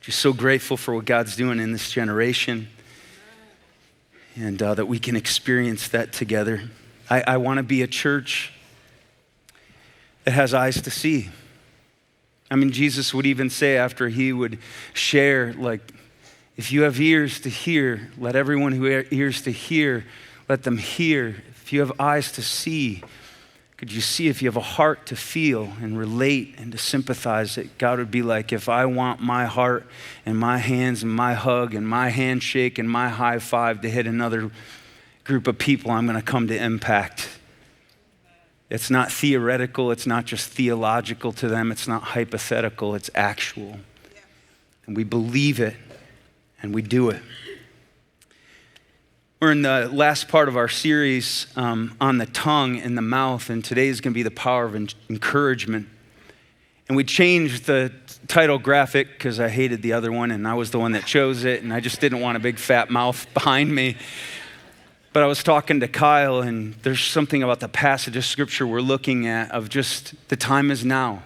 Just so grateful for what God's doing in this generation and that we can experience that together. I want to be a church that has eyes to see. I mean, Jesus would even say after he would share, like, if you have ears to hear, let everyone who has ears to hear, let them hear. If you have eyes to see, could you see? If you have a heart to feel and relate and to sympathize, that God would be like, if I want my heart and my hands and my hug and my handshake and my high five to hit another group of people, I'm going to come to impact. It's not theoretical. It's not just theological to them. It's not hypothetical. It's actual. And we believe it and we do it. We're in the last part of our series on the tongue and the mouth, and today is going to be the power of encouragement. And we changed the title graphic because I hated the other one, and I was the one that chose it, and I just didn't want a big fat mouth behind me. But I was talking to Kyle, and there's something about the passage of scripture we're looking at of just the time is now.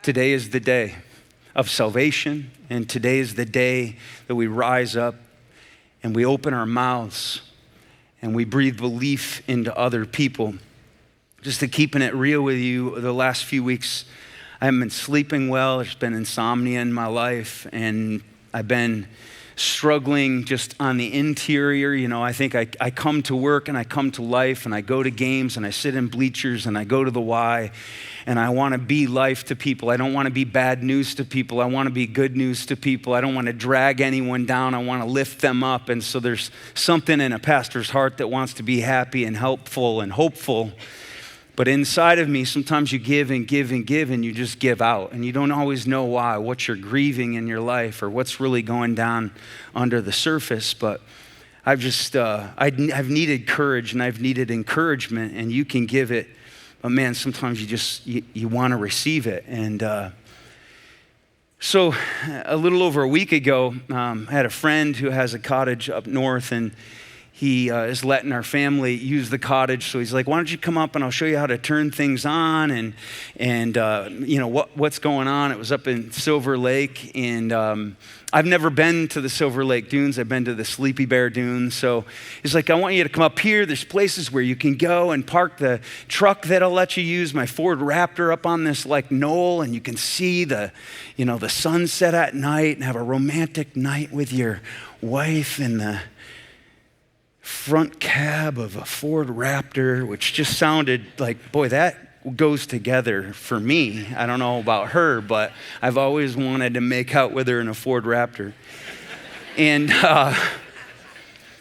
Today is the day of salvation, and today is the day that we rise up and we open our mouths and we breathe belief into other people. Just to keeping it real with you, the last few weeks, I haven't been sleeping well. There's been insomnia in my life, and I've been struggling just on the interior. You know, I think I come to work and I come to life and I go to games and I sit in bleachers and I go to the Y and I want to be life to people. I don't want to be bad news to people. I want to be good news to people. I don't want to drag anyone down. I want to lift them up. And so there's something in a pastor's heart that wants to be happy and helpful and hopeful. But inside of me, sometimes you give and give and give and you just give out. And you don't always know why, what you're grieving in your life or what's really going down under the surface. But I've just, I've needed courage and I've needed encouragement, and you can give it. But man, sometimes you want to receive it. And so a little over a week ago, I had a friend who has a cottage up north, and he is letting our family use the cottage. So he's like, why don't you come up and I'll show you how to turn things on and you know, what's going on. It was up in Silver Lake, and I've never been to the Silver Lake dunes. I've been to the Sleepy Bear dunes. So he's like, I want you to come up here. There's places where you can go and park the truck that I'll let you use, my Ford Raptor, up on this like knoll, and you can see the sunset at night and have a romantic night with your wife in the front cab of a Ford Raptor, which just sounded like, boy, that goes together for me. I don't know about her, but I've always wanted to make out with her in a Ford Raptor. And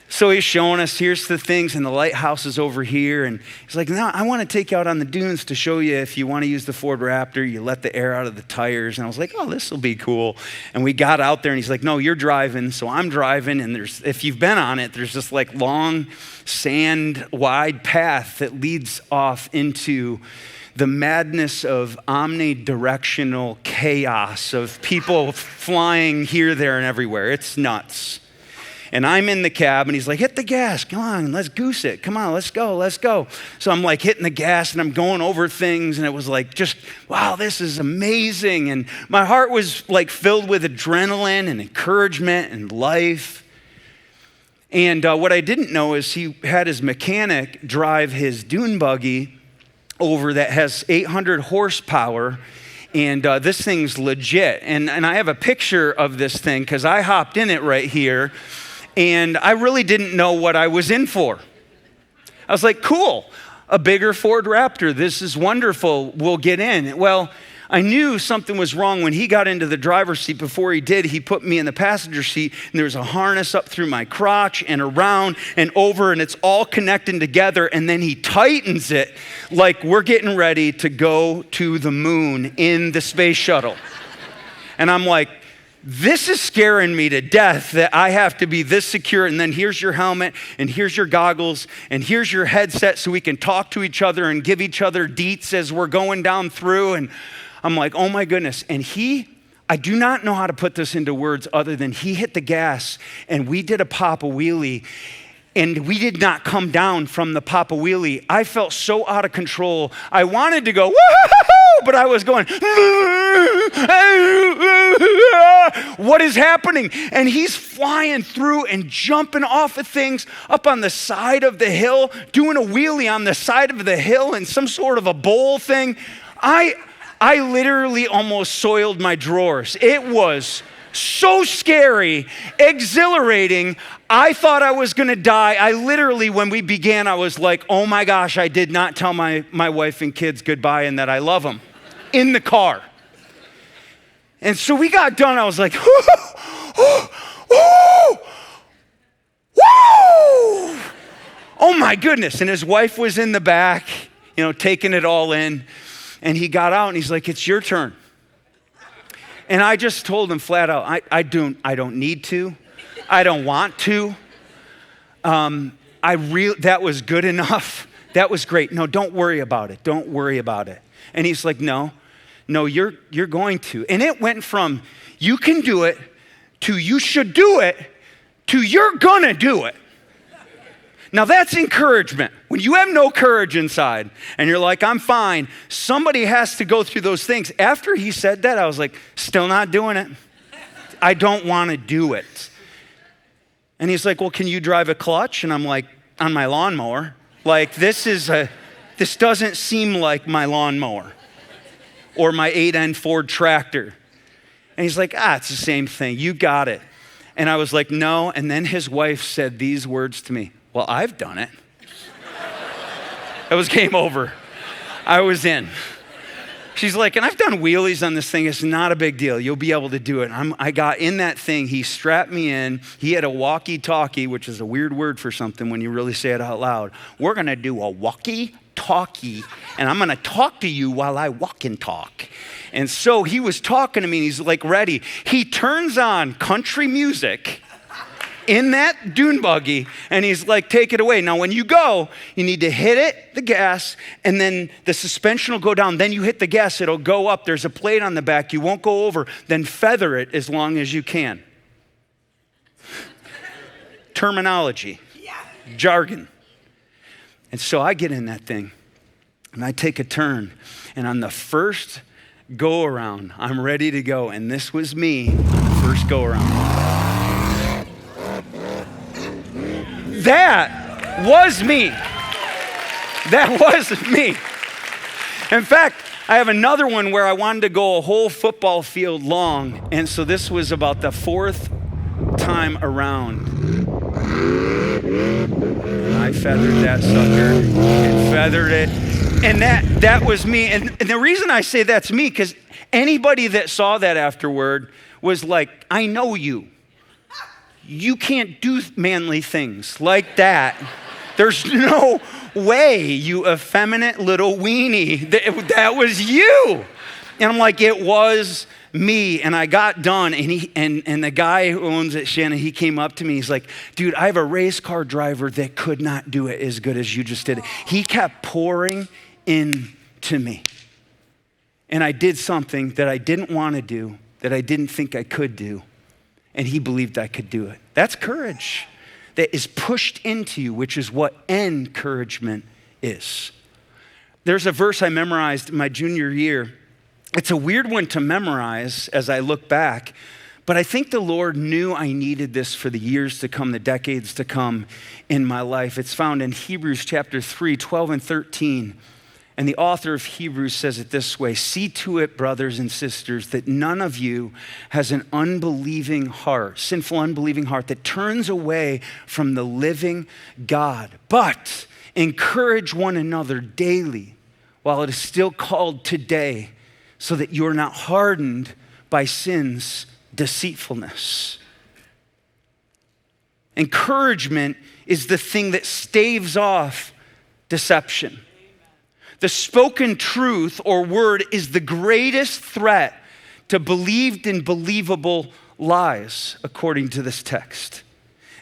so he's showing us, here's the things, and the lighthouse is over here. And he's like, no, I want to take you out on the dunes to show you if you want to use the Ford Raptor, you let the air out of the tires. And I was like, oh, this will be cool. And we got out there, and he's like, no, you're driving. So I'm driving, and if you've been on it, there's this like long sand wide path that leads off into the madness of omnidirectional chaos of people flying here, there, and everywhere. It's nuts. And I'm in the cab, and he's like, hit the gas. Come on, let's goose it. Come on, let's go, let's go. So I'm like hitting the gas, and I'm going over things, and it was like just, wow, this is amazing. And my heart was like filled with adrenaline and encouragement and life. And what I didn't know is he had his mechanic drive his dune buggy over that has 800 horsepower. And this thing's legit. And I have a picture of this thing because I hopped in it right here. And I really didn't know what I was in for. I was like, cool, a bigger Ford Raptor. This is wonderful. We'll get in. Well, I knew something was wrong when he got into the driver's seat. Before he did, he put me in the passenger seat, and there was a harness up through my crotch and around and over, and it's all connecting together. And then he tightens it like we're getting ready to go to the moon in the space shuttle. And I'm like, this is scaring me to death that I have to be this secure. And then here's your helmet, and here's your goggles, and here's your headset so we can talk to each other and give each other deets as we're going down through. And I'm like, oh my goodness. And I do not know how to put this into words other than he hit the gas and we did a pop a wheelie. And we did not come down from the pop a wheelie. I felt so out of control. I wanted to go, woo-hoo-hoo, but I was going, what is happening? And he's flying through and jumping off of things up on the side of the hill, doing a wheelie on the side of the hill in some sort of a bowl thing. I literally almost soiled my drawers. It was so scary, exhilarating. I thought I was gonna die. I literally, when we began, I was like, oh my gosh, I did not tell my wife and kids goodbye and that I love them in the car. And so we got done. I was like, oh my goodness. And his wife was in the back, taking it all in. And he got out and he's like, it's your turn. And I just told him flat out, I don't need to. I don't want to. That was good enough. That was great. No, don't worry about it. Don't worry about it. And he's like, no, you're going to. And it went from you can do it to you should do it to you're gonna do it. Now that's encouragement. When you have no courage inside and you're like, I'm fine, somebody has to go through those things. After he said that, I was like, still not doing it. I don't want to do it. And he's like, well, can you drive a clutch? And I'm like, on my lawnmower. Like, this doesn't seem like my lawnmower or my 8N Ford tractor. And he's like, it's the same thing. You got it. And I was like, no. And then his wife said these words to me. Well, I've done it. It was game over. I was in. She's like, and I've done wheelies on this thing. It's not a big deal. You'll be able to do it. I got in that thing. He strapped me in. He had a walkie-talkie, which is a weird word for something when you really say it out loud. We're going to do a walkie-talkie, and I'm going to talk to you while I walk and talk. And so he was talking to me, and he's like ready. He turns on country music in that dune buggy, and he's like, take it away. Now, when you go, you need to hit it, the gas, and then the suspension will go down. Then you hit the gas, it'll go up. There's a plate on the back. You won't go over. Then feather it as long as you can. Terminology, jargon. And so I get in that thing, and I take a turn, and on the first go around, I'm ready to go, and this was me on the first go around. That was me. That was me. In fact, I have another one where I wanted to go a whole football field long. And so this was about the fourth time around. And I feathered that sucker and feathered it. And that was me. And the reason I say that's me, because anybody that saw that afterward was like, I know you. You can't do manly things like that. There's no way, you effeminate little weenie. That was you. And I'm like, it was me. And I got done, and the guy who owns it, Shannon, he came up to me. He's like, dude, I have a race car driver that could not do it as good as you just did it. He kept pouring into me. And I did something that I didn't want to do, that I didn't think I could do. And he believed I could do it. That's courage that is pushed into you, which is what encouragement is. There's a verse I memorized in my junior year. It's a weird one to memorize as I look back, but I think the Lord knew I needed this for the years to come, the decades to come in my life. It's found in Hebrews chapter 3, 12 and 13. And the author of Hebrews says it this way: see to it, brothers and sisters, that none of you has an unbelieving heart, sinful unbelieving heart that turns away from the living God. But encourage one another daily while it is still called today, so that you're not hardened by sin's deceitfulness. Encouragement is the thing that staves off deception. The spoken truth or word is the greatest threat to believed and believable lies, according to this text.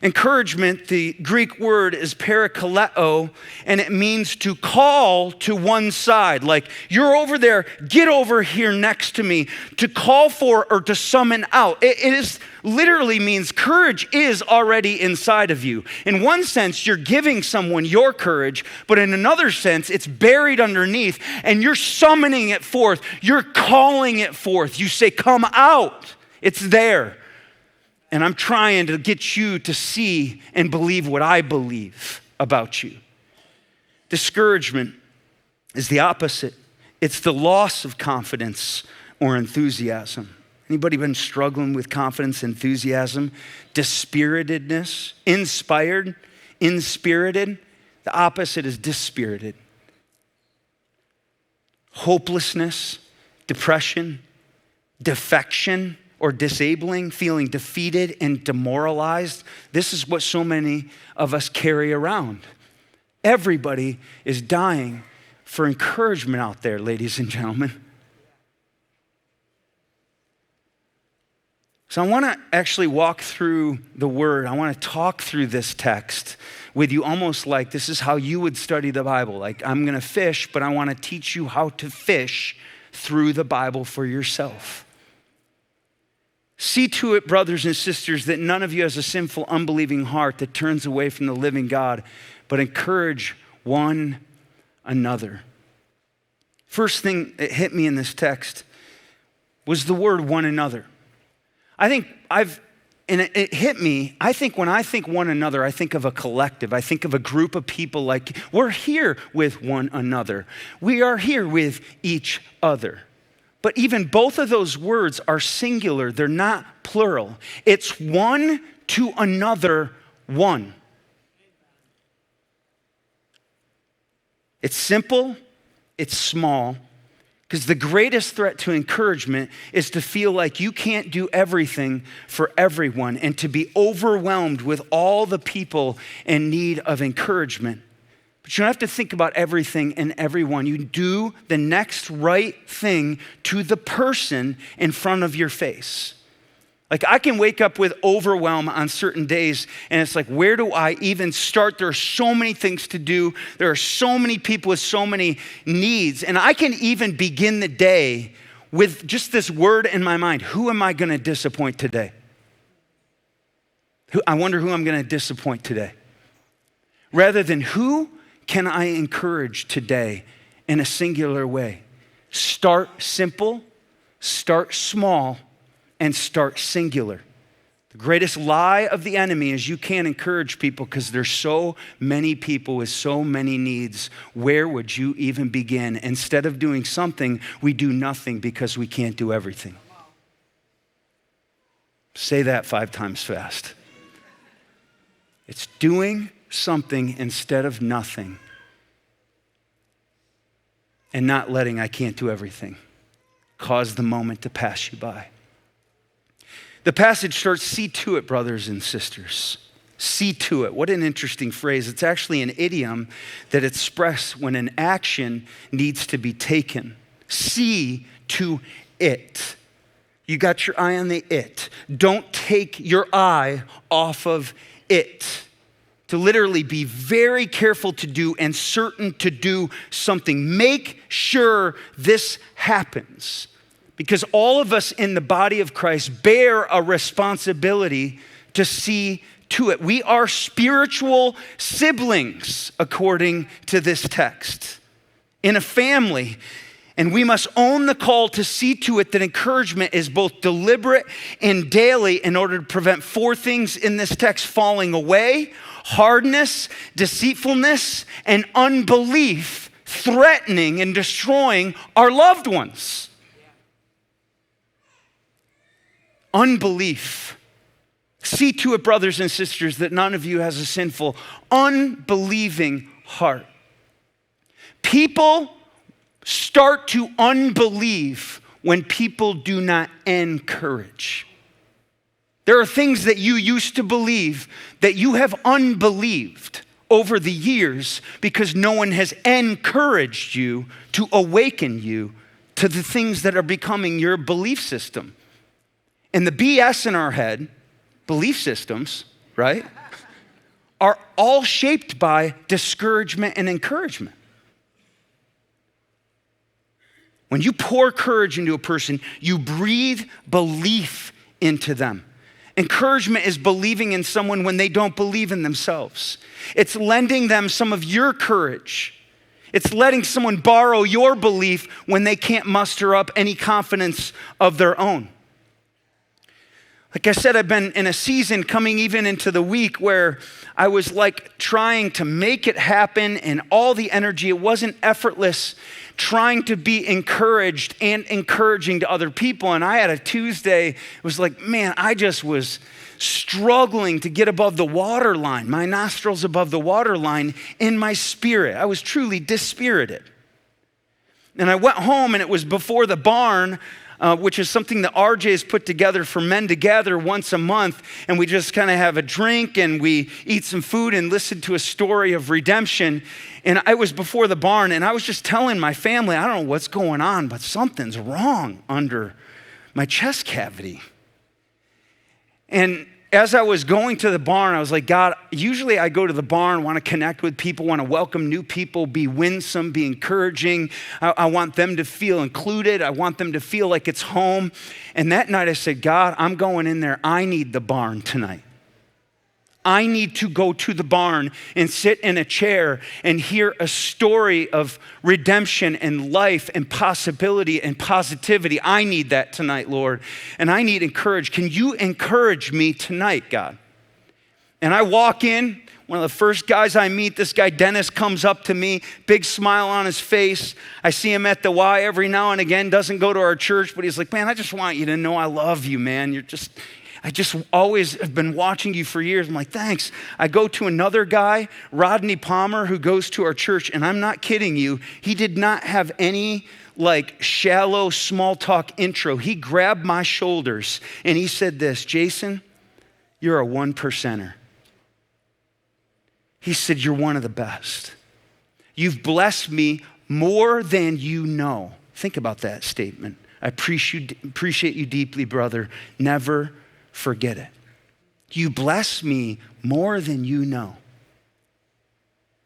Encouragement, the Greek word is parakaleo, and it means to call to one side. Like, you're over there, get over here next to me. To call for or to summon out. It is literally means courage is already inside of you. In one sense, you're giving someone your courage, but in another sense, it's buried underneath, and you're summoning it forth. You're calling it forth. You say, come out. It's there. And I'm trying to get you to see and believe what I believe about you. Discouragement is the opposite. It's the loss of confidence or enthusiasm. Anybody been struggling with confidence, enthusiasm, dispiritedness, inspired, inspirited? The opposite is dispirited. Hopelessness, depression, defection, or disabling, feeling defeated and demoralized. This is what so many of us carry around. Everybody is dying for encouragement out there, ladies and gentlemen. So I want to actually walk through the word. I want to talk through this text with you almost like this is how you would study the Bible. Like, I'm going to fish, but I want to teach you how to fish through the Bible for yourself. See to it, brothers and sisters, that none of you has a sinful, unbelieving heart that turns away from the living God, but encourage one another. First thing that hit me in this text was the word one another. It hit me, I think when I think one another, I think of a collective. I think of a group of people like, we're here with one another. We are here with each other. But even both of those words are singular. They're not plural. It's one to another one. It's simple. It's small. Because the greatest threat to encouragement is to feel like you can't do everything for everyone and to be overwhelmed with all the people in need of encouragement. But you don't have to think about everything and everyone. You do the next right thing to the person in front of your face. Like, I can wake up with overwhelm on certain days, and it's like, where do I even start? There are so many things to do. There are so many people with so many needs, and I can even begin the day with just this word in my mind. Who am I going to disappoint today? I wonder who I'm going to disappoint today. Rather than who can I encourage today in a singular way? Start simple, start small, and start singular. The greatest lie of the enemy is you can't encourage people because there's so many people with so many needs. Where would you even begin? Instead of doing something, we do nothing because we can't do everything. Say that 5 times fast. It's doing something instead of nothing and not letting I can't do everything cause the moment to pass you by. The passage starts, see to it, brothers and sisters. See to it. What an interesting phrase. It's actually an idiom that expresses when an action needs to be taken. See to it. You got your eye on the it. Don't take your eye off of it. To literally be very careful to do and certain to do something. Make sure this happens. Because all of us in the body of Christ bear a responsibility to see to it. We are spiritual siblings, according to this text, in a family. And we must own the call to see to it that encouragement is both deliberate and daily in order to prevent 4 things in this text falling away: hardness, deceitfulness, and unbelief, threatening and destroying our loved ones. Unbelief. See to it, brothers and sisters, that none of you has a sinful, unbelieving heart. People start to unbelieve when people do not encourage. There are things that you used to believe that you have unbelieved over the years because no one has encouraged you to awaken you to the things that are becoming your belief system. And the BS in our head, belief systems, right, are all shaped by discouragement and encouragement. When you pour courage into a person, you breathe belief into them. Encouragement is believing in someone when they don't believe in themselves. It's lending them some of your courage. It's letting someone borrow your belief when they can't muster up any confidence of their own. Like I said, I've been in a season coming even into the week where I was like trying to make it happen and all the energy, it wasn't effortless, trying to be encouraged and encouraging to other people. And I had a Tuesday, it was like, man, I just was struggling to get above the waterline, my nostrils above the waterline in my spirit. I was truly dispirited. And I went home and it was before the barn, which is something that RJ has put together for men to gather once a month. And we just kind of have a drink and we eat some food and listen to a story of redemption. And I was before the barn and I was just telling my family, I don't know what's going on, but something's wrong under my chest cavity. And as I was going to the barn, I was like, God, usually I go to the barn, want to connect with people, want to welcome new people, be winsome, be encouraging. I want them to feel included. I want them to feel like it's home. And that night I said, God, I'm going in there. I need the barn tonight. I need to go to the barn and sit in a chair and hear a story of redemption and life and possibility and positivity. I need that tonight, Lord. And I need encouragement. Can you encourage me tonight, God? And I walk in. One of the first guys I meet, this guy Dennis, comes up to me, big smile on his face. I see him at the Y every now and again, doesn't go to our church, but he's like, man, I just want you to know I love you, man. I just always have been watching you for years. I'm like, thanks. I go to another guy, Rodney Palmer, who goes to our church, and I'm not kidding you. He did not have any like shallow small talk intro. He grabbed my shoulders and he said this, Jason, you're a 1%er. He said, you're one of the best. You've blessed me more than you know. Think about that statement. I appreciate you deeply, brother. Never forget it. You bless me more than you know.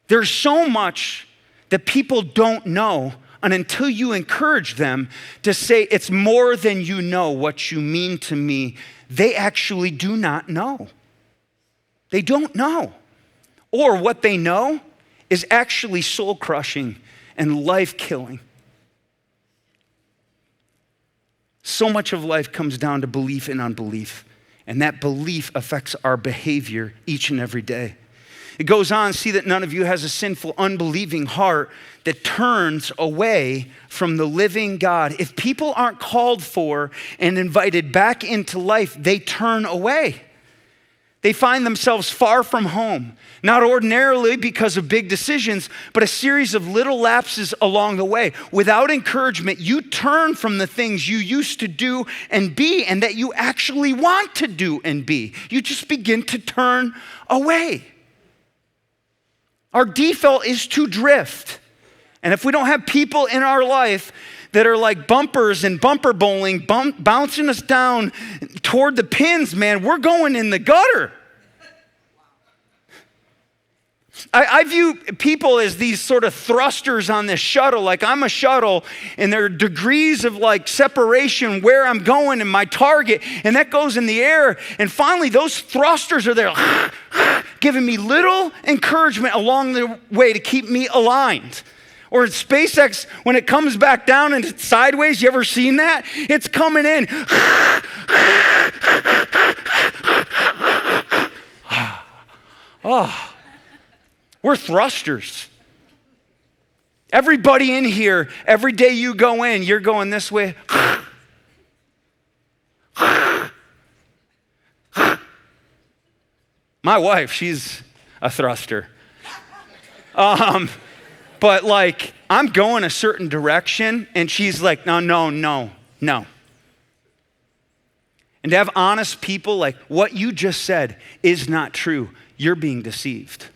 There's so much that people don't know, and until you encourage them to say it's more than you know what you mean to me, they actually do not know. They don't know. Or what they know is actually soul crushing and life killing. So much of life comes down to belief and unbelief. And that belief affects our behavior each and every day. It goes on, see that none of you has a sinful, unbelieving heart that turns away from the living God. If people aren't called for and invited back into life, they turn away. They find themselves far from home, not ordinarily because of big decisions, but a series of little lapses along the way. Without encouragement, you turn from the things you used to do and be, and that you actually want to do and be. You just begin to turn away. Our default is to drift. And if we don't have people in our life that are like bumpers and bumper bowling, bouncing us down toward the pins, man, we're going in the gutter. I view people as these sort of thrusters on this shuttle, like I'm a shuttle, and there are degrees of like separation where I'm going and my target, and that goes in the air, and finally those thrusters are there, giving me little encouragement along the way to keep me aligned. Or SpaceX, when it comes back down and it's sideways, you ever seen that? It's coming in. Oh, we're thrusters. Everybody in here, every day you go in, you're going this way. My wife, she's a thruster. But like, I'm going a certain direction, and she's like, no. And to have honest people, like, what you just said is not true. You're being deceived.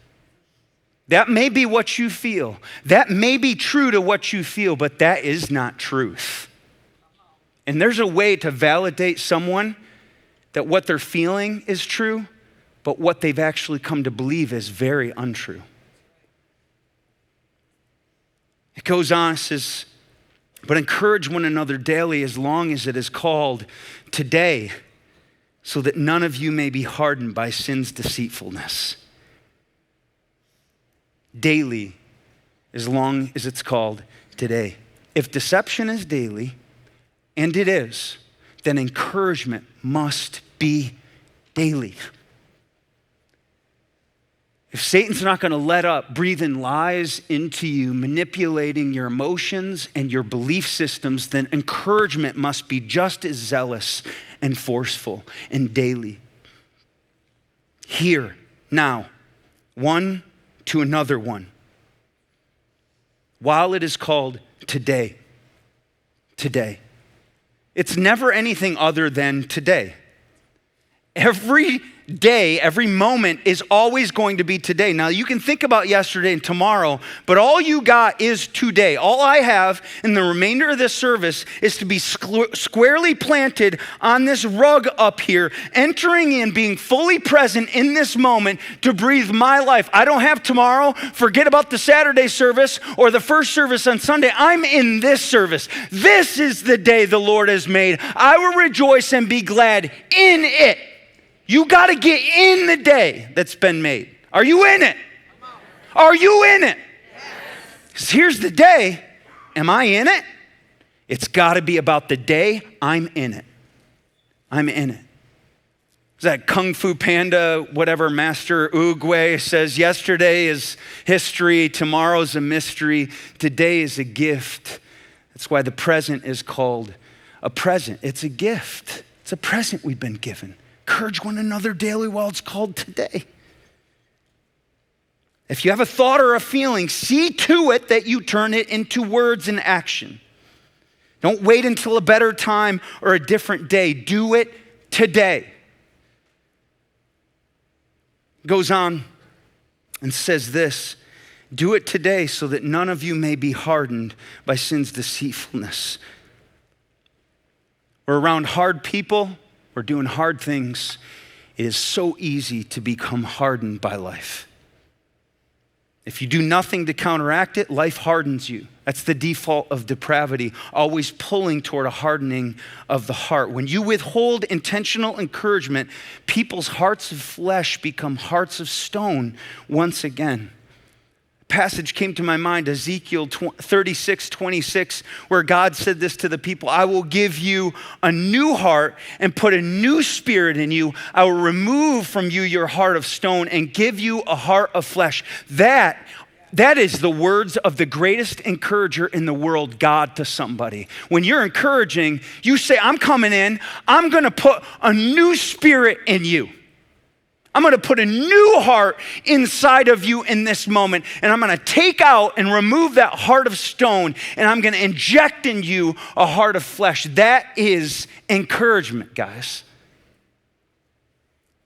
That may be what you feel. That may be true to what you feel, but that is not truth. And there's a way to validate someone that what they're feeling is true, but what they've actually come to believe is very untrue. It goes on, it says, but encourage one another daily as long as it is called today, so that none of you may be hardened by sin's deceitfulness. Daily, as long as it's called today. If deception is daily, and it is, then encouragement must be daily. If Satan's not going to let up breathing lies into you, manipulating your emotions and your belief systems, then encouragement must be just as zealous and forceful and daily. Here, now, one to another one. While it is called today, today. It's never anything other than today. Every day, every moment is always going to be today. Now, you can think about yesterday and tomorrow, but all you got is today. All I have in the remainder of this service is to be squarely planted on this rug up here, entering in, being fully present in this moment to breathe my life. I don't have tomorrow. Forget about the Saturday service or the first service on Sunday. I'm in this service. This is the day the Lord has made. I will rejoice and be glad in it. You got to get in the day that's been made. Are you in it? Are you in it? Because here's the day. Am I in it? It's got to be about the day I'm in it. I'm in it. Is that Kung Fu Panda, whatever, Master Oogway says, yesterday is history, tomorrow's a mystery, today is a gift. That's why the present is called a present. It's a gift. It's a present we've been given. Encourage one another daily while it's called today. If you have a thought or a feeling, see to it that you turn it into words and action. Don't wait until a better time or a different day. Do it today. Goes on and says this, do it today so that none of you may be hardened by sin's deceitfulness. We're around hard people. We're doing hard things. It is so easy to become hardened by life. If you do nothing to counteract it, life hardens you. That's the default of depravity, always pulling toward a hardening of the heart. When you withhold intentional encouragement, people's hearts of flesh become hearts of stone once again. Passage came to my mind, Ezekiel 36:26, where God said this to the people, I will give you a new heart and put a new spirit in you. I will remove from you your heart of stone and give you a heart of flesh. That is the words of the greatest encourager in the world, God, to somebody. When you're encouraging, you say, I'm coming in, I'm gonna put a new spirit in you. I'm going to put a new heart inside of you in this moment, and I'm going to take out and remove that heart of stone, and I'm going to inject in you a heart of flesh. That is encouragement, guys.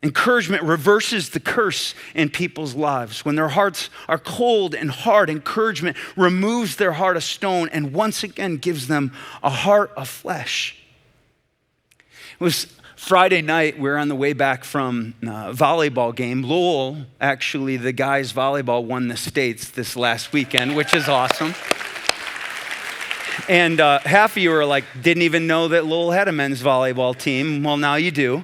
Encouragement reverses the curse in people's lives. When their hearts are cold and hard, encouragement removes their heart of stone and once again gives them a heart of flesh. It was Friday night, we were on the way back from a volleyball game. Lowell, actually, the guys' volleyball won the states this last weekend, which is awesome. And half of you are like, didn't even know that Lowell had a men's volleyball team. Well, now you do.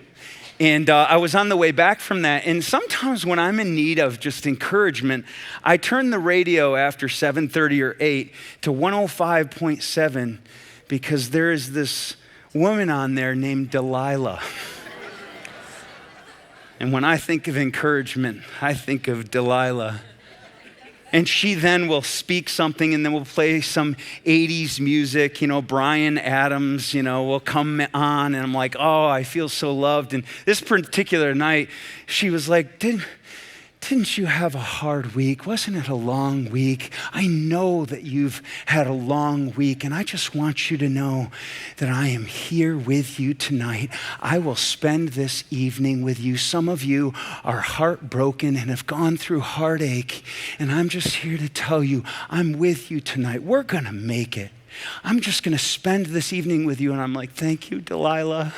And I was on the way back from that. And sometimes when I'm in need of just encouragement, I turn the radio after 7:30 or 8 to 105.7 because there is this woman on there named Delilah. And when I think of encouragement, I think of Delilah. And she then will speak something and then we'll play some 80s music, Bryan Adams, will come on and I'm like, oh, I feel so loved. And this particular night, she was like, didn't you have a hard week? Wasn't it a long week? I know that you've had a long week, and I just want you to know that I am here with you tonight. I will spend this evening with you. Some of you are heartbroken and have gone through heartache, and I'm just here to tell you, I'm with you tonight. We're going to make it. I'm just going to spend this evening with you. And I'm like, thank you, Delilah.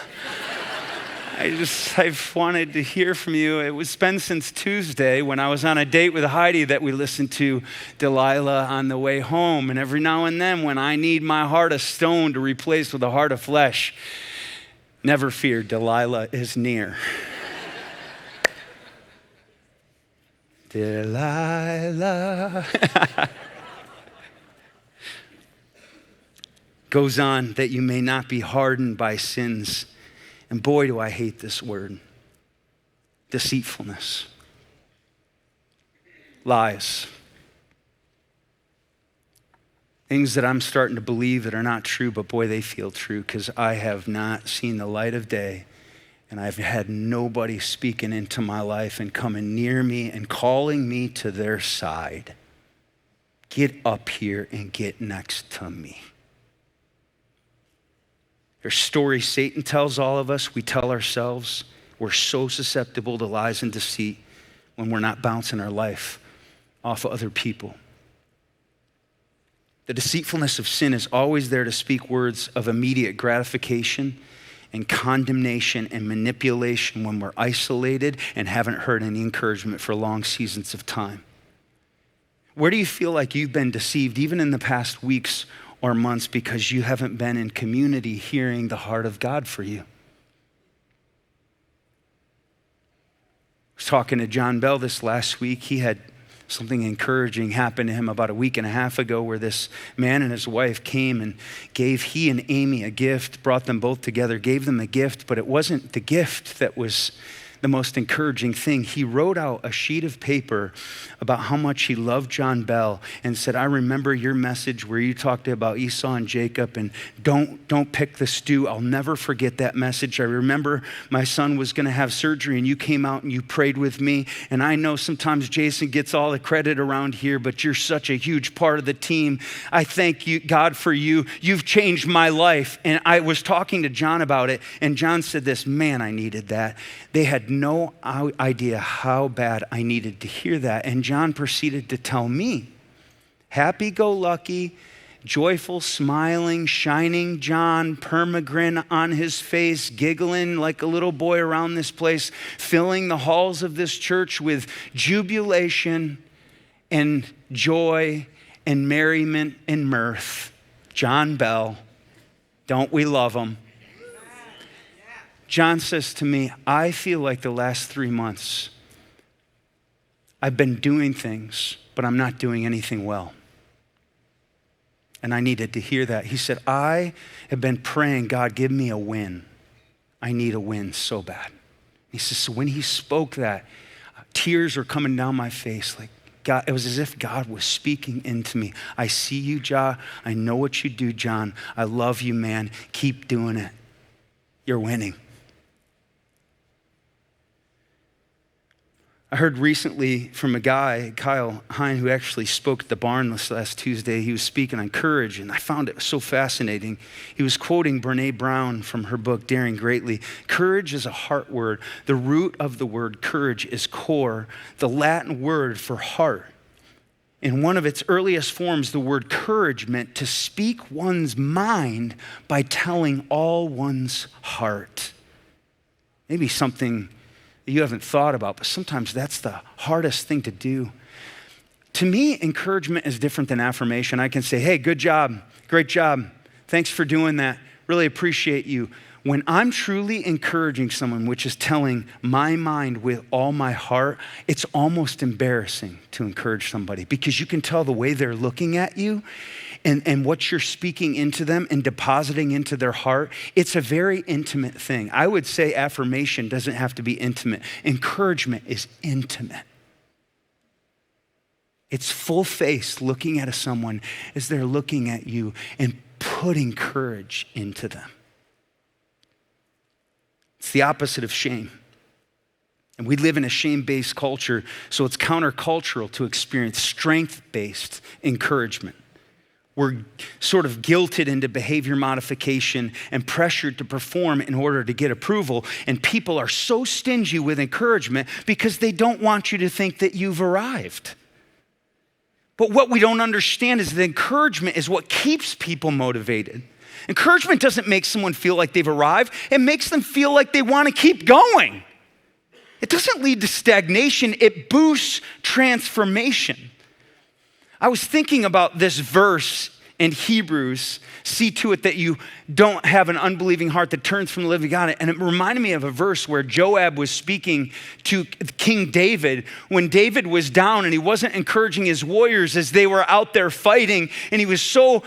I've wanted to hear from you. It was been since Tuesday when I was on a date with Heidi that we listened to Delilah on the way home. And every now and then when I need my heart of stone to replace with a heart of flesh, never fear, Delilah is near. Delilah. Goes on that you may not be hardened by sin's And boy, do I hate this word. Deceitfulness. Lies. Things that I'm starting to believe that are not true, but boy, they feel true because I have not seen the light of day and I've had nobody speaking into my life and coming near me and calling me to their side. Get up here and get next to me. There's stories Satan tells all of us, we tell ourselves. We're so susceptible to lies and deceit when we're not bouncing our life off of other people. The deceitfulness of sin is always there to speak words of immediate gratification and condemnation and manipulation when we're isolated and haven't heard any encouragement for long seasons of time. Where do you feel like you've been deceived, even in the past weeks or months, because you haven't been in community hearing the heart of God for you? I was talking to John Bell this last week. He had something encouraging happened to him about a week and a half ago where this man and his wife came and gave he and Amy a gift, brought them both together, gave them a gift, but it wasn't the gift that was the most encouraging thing. He wrote out a sheet of paper about how much he loved John Bell and said, I remember your message where you talked about Esau and Jacob and don't pick the stew. I'll never forget that message. I remember my son was going to have surgery and you came out and you prayed with me. And I know sometimes Jason gets all the credit around here, but you're such a huge part of the team. I thank you, God, for you. You've changed my life. And I was talking to John about it, and John said this, man, I needed that. They had no idea how bad I needed to hear that. And John proceeded to tell me, happy-go-lucky, joyful, smiling, shining John, permagrin on his face, giggling like a little boy around this place, filling the halls of this church with jubilation and joy and merriment and mirth. John Bell, don't we love him? John says to me, I feel like the last 3 months, I've been doing things, but I'm not doing anything well. And I needed to hear that. He said, I have been praying, God, give me a win. I need a win so bad. He says, so when he spoke that, tears were coming down my face. Like God, it was as if God was speaking into me. I see you, John. I know what you do, John. I love you, man. Keep doing it. You're winning. I heard recently from a guy, Kyle Hine, who actually spoke at the barn this last Tuesday. He was speaking on courage, and I found it so fascinating. He was quoting Brene Brown from her book, Daring Greatly. Courage is a heart word. The root of the word courage is core, the Latin word for heart. In one of its earliest forms, the word courage meant to speak one's mind by telling all one's heart. Maybe something you haven't thought about, but sometimes that's the hardest thing to do. To me, encouragement is different than affirmation. I can say, hey, good job, great job, thanks for doing that, really appreciate you. When I'm truly encouraging someone, which is telling my mind with all my heart, it's almost embarrassing to encourage somebody because you can tell the way they're looking at you and what you're speaking into them and depositing into their heart. It's a very intimate thing. I would say affirmation doesn't have to be intimate. Encouragement is intimate. It's full face looking at someone as they're looking at you and putting courage into them. It's the opposite of shame. And we live in a shame-based culture, so it's countercultural to experience strength-based encouragement. We're sort of guilted into behavior modification and pressured to perform in order to get approval. And people are so stingy with encouragement because they don't want you to think that you've arrived. But what we don't understand is that encouragement is what keeps people motivated. Encouragement doesn't make someone feel like they've arrived. It makes them feel like they want to keep going. It doesn't lead to stagnation. It boosts transformation. I was thinking about this verse and Hebrews see to it that you don't have an unbelieving heart that turns from the living God. And it reminded me of a verse where Joab was speaking to King David when David was down and he wasn't encouraging his warriors as they were out there fighting. And he was so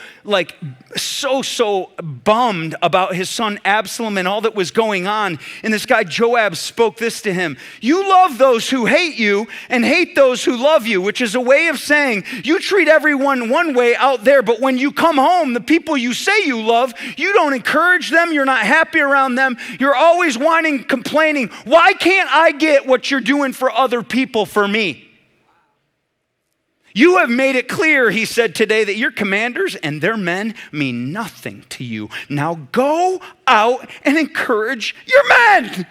bummed about his son Absalom and all that was going on. And this guy Joab spoke this to him: "You love those who hate you and hate those who love you," which is a way of saying you treat everyone one way out there, but when you come home, the people you say you love, you don't encourage them. You're not happy around them. You're always whining, complaining. Why can't I get what you're doing for other people for me? You have made it clear, he said today, that your commanders and their men mean nothing to you. Now go out and encourage your men.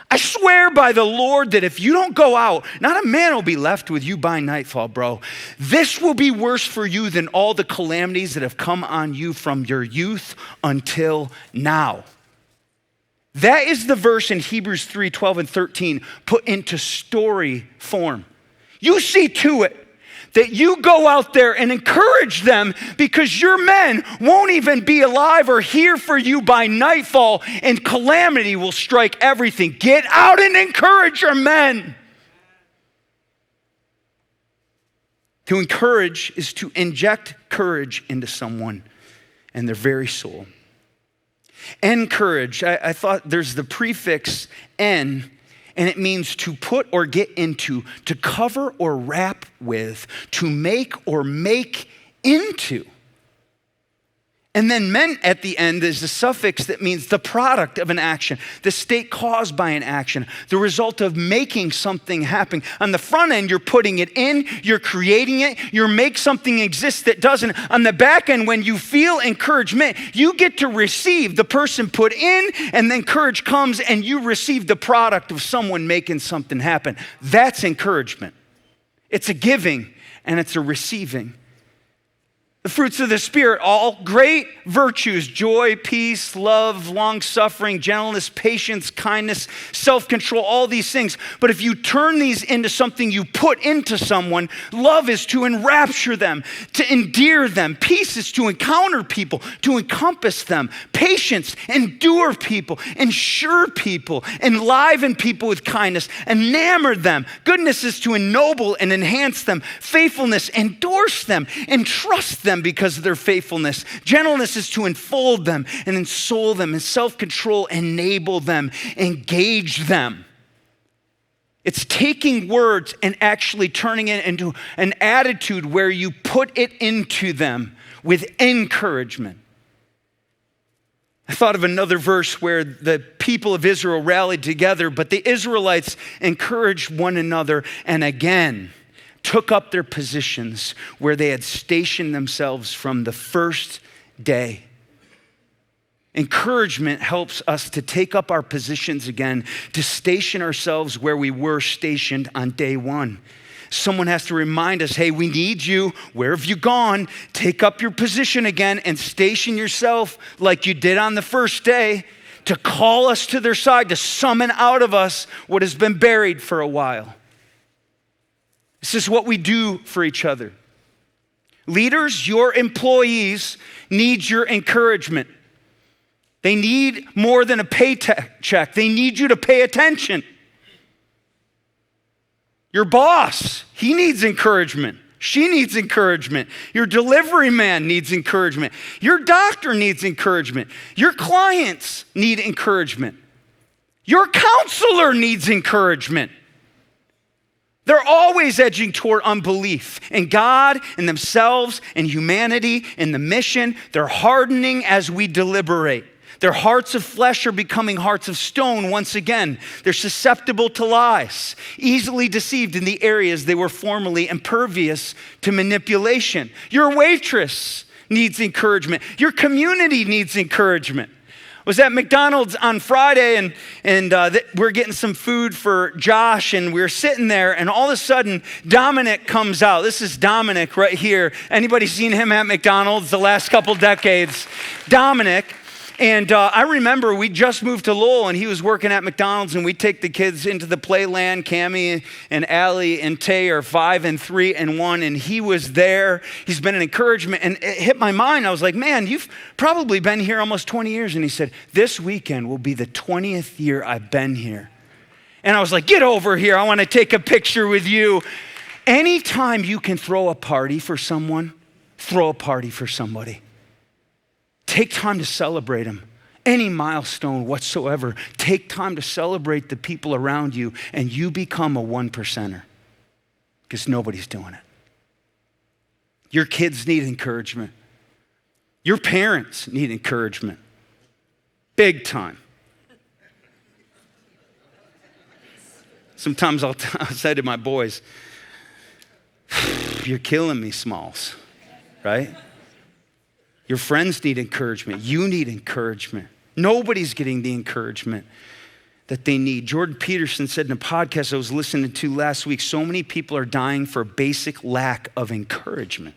I swear by the Lord that if you don't go out, not a man will be left with you by nightfall, bro. This will be worse for you than all the calamities that have come on you from your youth until now. That is the verse in Hebrews 3:12 and 13 put into story form. You see to it that you go out there and encourage them, because your men won't even be alive or here for you by nightfall, and calamity will strike everything. Get out and encourage your men. To encourage is to inject courage into someone and their very soul. Encourage, I thought there's the prefix en, and it means to put or get into, to cover or wrap with, to make or make into. And then men at the end is a suffix that means the product of an action, the state caused by an action, the result of making something happen. On the front end, you're putting it in, you're creating it, you make something exist that doesn't. On the back end, when you feel encouragement, you get to receive the person put in, and then courage comes and you receive the product of someone making something happen. That's encouragement. It's a giving and it's a receiving. The fruits of the Spirit, all great virtues: joy, peace, love, long-suffering, gentleness, patience, kindness, self-control, all these things. But if you turn these into something you put into someone, love is to enrapture them, to endear them. Peace is to encounter people, to encompass them. Patience, endure people, ensure people, enliven people with kindness, enamor them. Goodness is to ennoble and enhance them. Faithfulness, endorse them, entrust them because of their faithfulness. Gentleness is to enfold them and ensoul them, and self-control, enable them, engage them. It's taking words and actually turning it into an attitude where you put it into them with encouragement. I thought of another verse where the people of Israel rallied together, but the Israelites encouraged one another and again took up their positions where they had stationed themselves from the first day. Encouragement helps us to take up our positions again, to station ourselves where we were stationed on day one. Someone has to remind us, hey, we need you. Where have you gone? Take up your position again and station yourself like you did on the first day, to call us to their side, to summon out of us what has been buried for a while. This is what we do for each other. Leaders, your employees need your encouragement. They need more than a paycheck. They need you to pay attention. Your boss, he needs encouragement. She needs encouragement. Your delivery man needs encouragement. Your doctor needs encouragement. Your clients need encouragement. Your counselor needs encouragement. They're always edging toward unbelief in God, in themselves, in humanity, in the mission. They're hardening as we deliberate. Their hearts of flesh are becoming hearts of stone once again. They're susceptible to lies, easily deceived in the areas they were formerly impervious to manipulation. Your waitress needs encouragement. Your community needs encouragement. Was at McDonald's on Friday, and we're getting some food for Josh, and we're sitting there, and all of a sudden, Dominic comes out. This is Dominic right here. Anybody seen him at McDonald's the last couple decades? Dominic. And I remember we just moved to Lowell, and he was working at McDonald's, and we'd take the kids into the playland. Cammie and Allie and Tay are 5 and 3 and 1, and he was there. He's been an encouragement, and it hit my mind. I was like, man, you've probably been here almost 20 years. And he said, this weekend will be the 20th year I've been here. And I was like, get over here. I want to take a picture with you. Anytime you can throw a party for someone, throw a party for somebody. Take time to celebrate them. Any milestone whatsoever, take time to celebrate the people around you, and you become a 1%er, because nobody's doing it. Your kids need encouragement. Your parents need encouragement. Big time. Sometimes I'll say to my boys, you're killing me, Smalls, right? Your friends need encouragement. You need encouragement. Nobody's getting the encouragement that they need. Jordan Peterson said in a podcast I was listening to last week, so many people are dying for a basic lack of encouragement.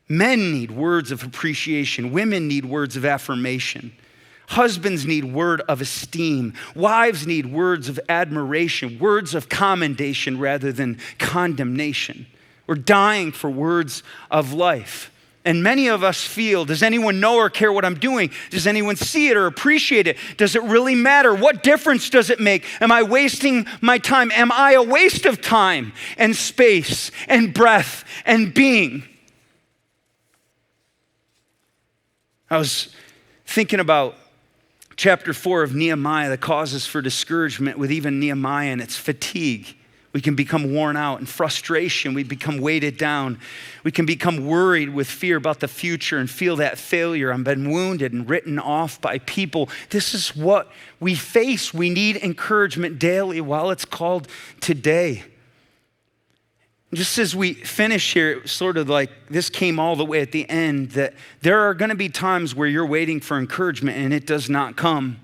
Men need words of appreciation. Women need words of affirmation. Husbands need word of esteem. Wives need words of admiration, words of commendation rather than condemnation. We're dying for words of life. And many of us feel, does anyone know or care what I'm doing? Does anyone see it or appreciate it? Does it really matter? What difference does it make? Am I wasting my time? Am I a waste of time and space and breath and being? I was thinking about chapter 4 of Nehemiah, the causes for discouragement with even Nehemiah, and it's fatigue. We can become worn out, and frustration. We become weighted down. We can become worried with fear about the future and feel that failure. I've been wounded and written off by people. This is what we face. We need encouragement daily while it's called today. Just as we finish here, sort of like this came all the way at the end, that there are going to be times where you're waiting for encouragement and it does not come.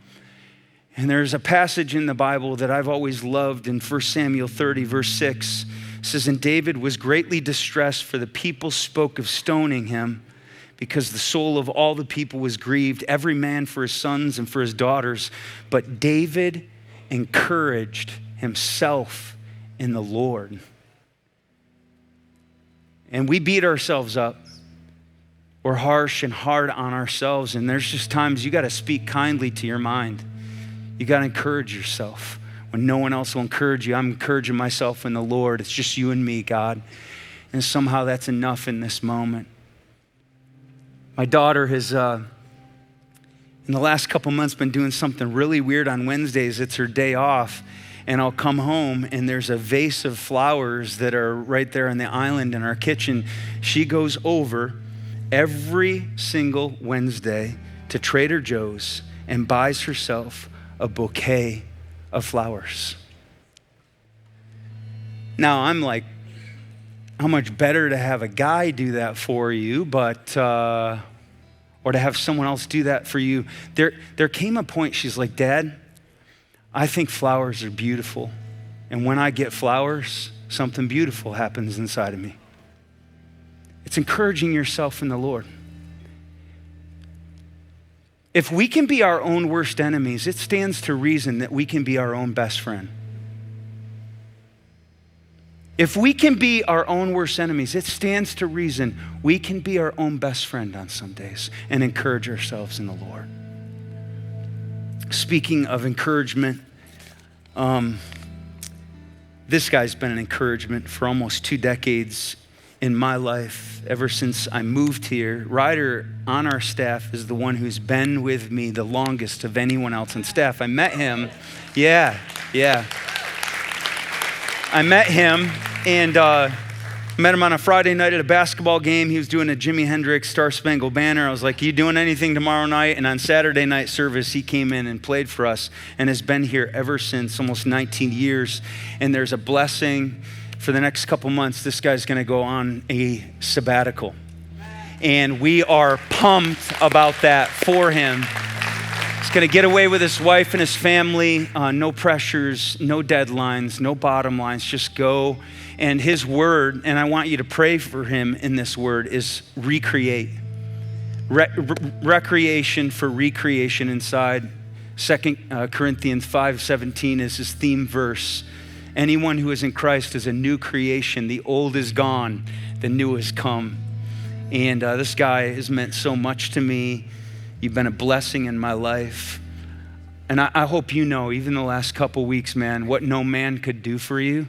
And there's a passage in the Bible that I've always loved in 1 Samuel 30, verse 6. It says, and David was greatly distressed, for the people spoke of stoning him, because the soul of all the people was grieved, every man for his sons and for his daughters. But David encouraged himself in the Lord. And we beat ourselves up. We're harsh and hard on ourselves. And there's just times you got to speak kindly to your mind. You got to encourage yourself. When no one else will encourage you, I'm encouraging myself in the Lord. It's just you and me, God. And somehow that's enough in this moment. My daughter has, in the last couple months, been doing something really weird on Wednesdays. It's her day off. And I'll come home and there's a vase of flowers that are right there on the island in our kitchen. She goes over every single Wednesday to Trader Joe's and buys herself a bouquet of flowers. Now I'm like, how much better to have a guy do that for you, but or to have someone else do that for you. There came a point she's like, Dad, I think flowers are beautiful. And when I get flowers, something beautiful happens inside of me. It's encouraging yourself in the Lord. If we can be our own worst enemies, it stands to reason that we can be our own best friend. If we can be our own worst enemies, it stands to reason we can be our own best friend on some days and encourage ourselves in the Lord. Speaking of encouragement, this guy's been an encouragement for almost 2 decades in my life, ever since I moved here. Ryder on our staff is the one who's been with me the longest of anyone else on staff. I met him, I met him and met him on a Friday night at a basketball game. He was doing a Jimi Hendrix Star Spangled Banner. I was like, you doing anything tomorrow night? And on Saturday night service, he came in and played for us and has been here ever since, almost 19 years. And there's a blessing for the next couple months. This guy's gonna go on a sabbatical. And we are pumped about that for him. He's gonna get away with his wife and his family, no pressures, no deadlines, no bottom lines, just go. And his word, and I want you to pray for him in this word, is recreate. recreation for recreation inside. 2 Corinthians 5:17 is his theme verse. Anyone who is in Christ is a new creation. The old is gone, the new has come. And this guy has meant so much to me. You've been a blessing in my life. And I hope you know, even the last couple weeks, man, what no man could do for you,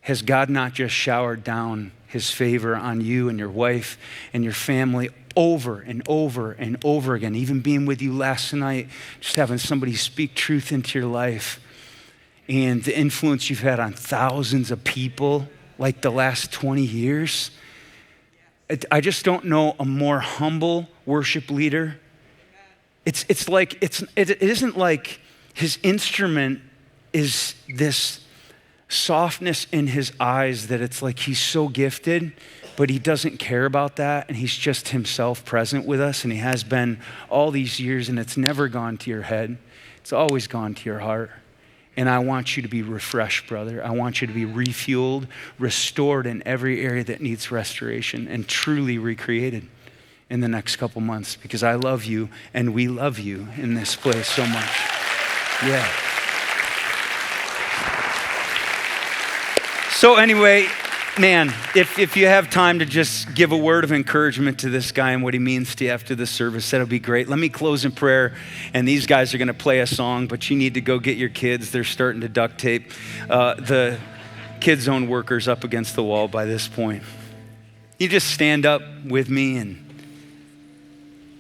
has God not just showered down his favor on you and your wife and your family over and over and over again, even being with you last night, just having somebody speak truth into your life, and the influence you've had on thousands of people like the last 20 years. I just don't know a more humble worship leader. It isn't like his instrument is this softness in his eyes that it's like he's so gifted, but he doesn't care about that, and he's just himself present with us, and he has been all these years, and it's never gone to your head. It's always gone to your heart. And I want you to be refreshed, brother. I want you to be refueled, restored in every area that needs restoration, and truly recreated in the next couple months, because I love you and we love you in this place so much. Yeah. So anyway, man, if you have time to just give a word of encouragement to this guy and what he means to you after the service, that'll be great. Let me close in prayer, and these guys are gonna play a song, but you need to go get your kids. They're starting to duct tape the Kids Zone workers up against the wall by this point. You just stand up with me and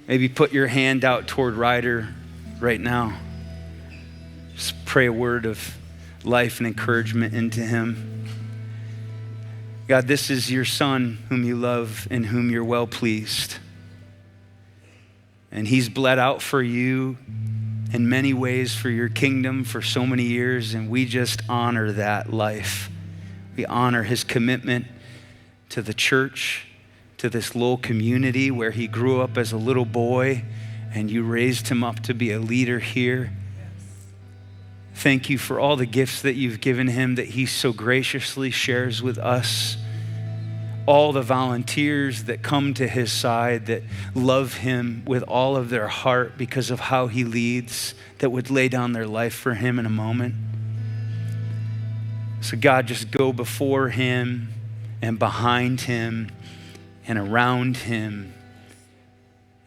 maybe put your hand out toward Ryder right now. Just pray a word of life and encouragement into him. God, this is your son whom you love and whom you're well pleased. And he's bled out for you in many ways for your kingdom for so many years, and we just honor that life. We honor his commitment to the church, to this little community where he grew up as a little boy and you raised him up to be a leader here. Thank you for all the gifts that you've given him that he so graciously shares with us. All the volunteers that come to his side that love him with all of their heart because of how he leads, that would lay down their life for him in a moment. So God, just go before him and behind him and around him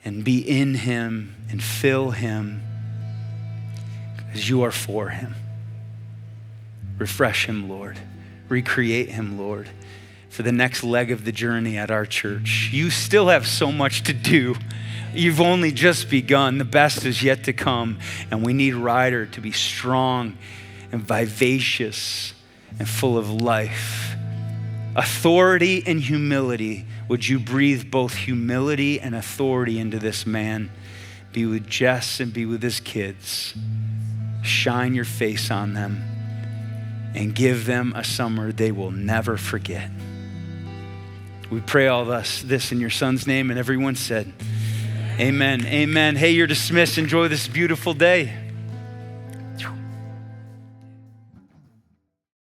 and be in him and fill him, because you are for him. Refresh him, Lord. Recreate him, Lord, for the next leg of the journey at our church. You still have so much to do. You've only just begun. The best is yet to come. And we need Ryder to be strong and vivacious and full of life. Authority and humility. Would you breathe both humility and authority into this man? Be with Jess and be with his kids. Shine your face on them and give them a summer they will never forget. We pray all this in your son's name, and everyone said, amen. Amen. Hey, you're dismissed. Enjoy this beautiful day.